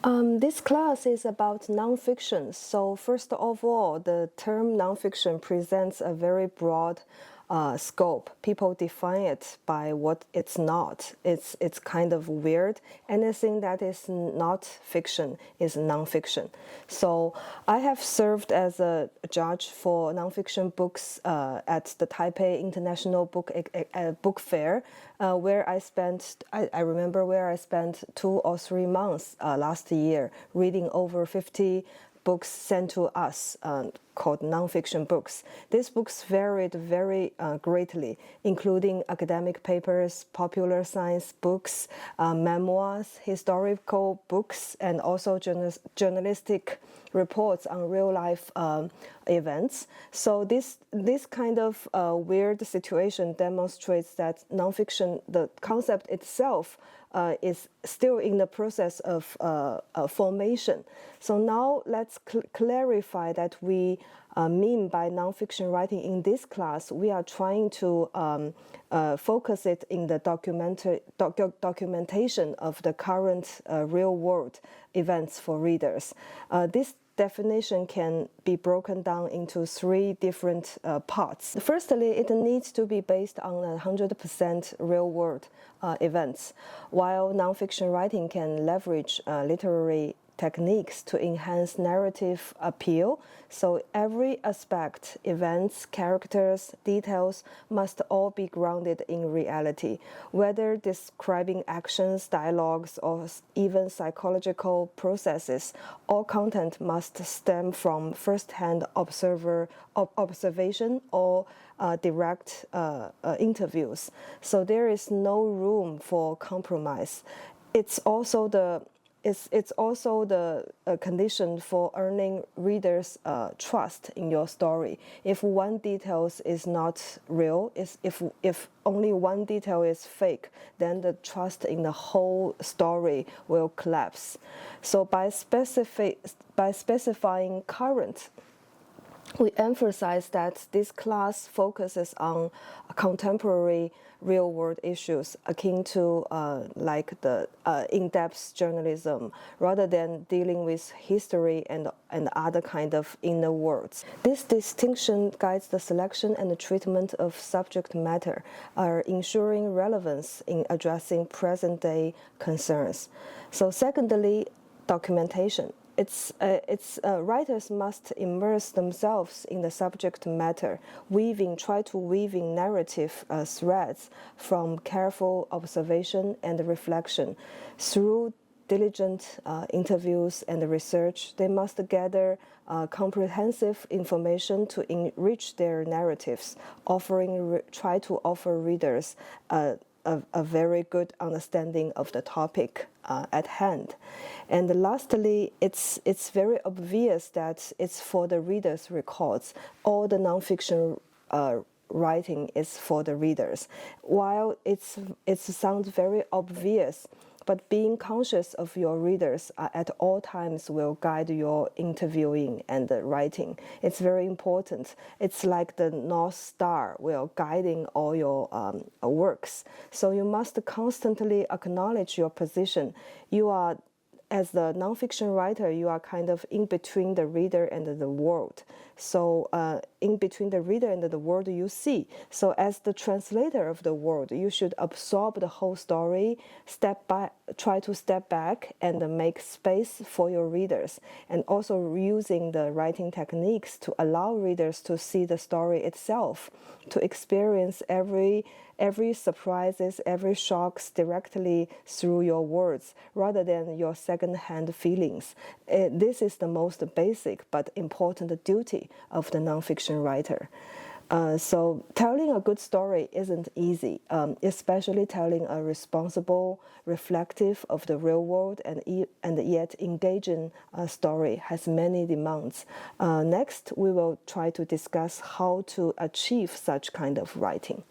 This class is about nonfiction. So first of all, the term nonfiction presents a very broad scope. People define it by what it's not. It's kind of weird. Anything that is not fiction is nonfiction. So I have served as a judge for nonfiction books at the Taipei International Book Fair, where I remember where I spent 2 or 3 months last year reading over 50 books sent to us called nonfiction books. These books varied very greatly, including academic papers, popular science books, memoirs, historical books, and also journalistic reports on real-life events. So this kind of weird situation demonstrates that nonfiction, the concept itself, is still in the process of formation. So now let's clarify that we mean by nonfiction writing in this class. We are trying to focus it in the documentation of the current real-world events for readers. This definition can be broken down into 3 different parts. Firstly, it needs to be based on 100% real-world events, while nonfiction writing can leverage literary techniques to enhance narrative appeal. So every aspect, events, characters, details must all be grounded in reality. Whether describing actions, dialogues, or even psychological processes, all content must stem from first-hand observation or direct interviews. So there is no room for compromise. It's also the condition for earning readers' trust in your story. If one detail is not real, if only one detail is fake, then the trust in the whole story will collapse. So by specifying current, we emphasize that this class focuses on contemporary real-world issues akin to like the in-depth journalism, rather than dealing with history and other kind of inner worlds. This distinction guides the selection and the treatment of subject matter, ensuring relevance in addressing present-day concerns. So secondly, documentation. Writers must immerse themselves in the subject matter, try to weaving narrative threads from careful observation and reflection. Through diligent interviews and research, they must gather comprehensive information to enrich their narratives, try to offer readers a very good understanding of the topic at hand. And lastly, it's very obvious that it's for the reader's records. All the nonfiction writing is for the readers. While it sounds very obvious, but being conscious of your readers at all times will guide your interviewing and writing. It's very important. It's like the North Star will guiding all your works. So you must constantly acknowledge your position. You are, as the nonfiction writer, you are kind of in between the reader and the world. So in between the reader and the world you see. So as the translator of the world, you should absorb the whole story, try to step back and make space for your readers, and also using the writing techniques to allow readers to see the story itself, to experience every surprises, every shocks directly through your words, rather than your second-hand feelings. This is the most basic but important duty of the nonfiction writer. So telling a good story isn't easy, especially telling a responsible, reflective of the real world and yet engaging story has many demands. Next, we will try to discuss how to achieve such kind of writing.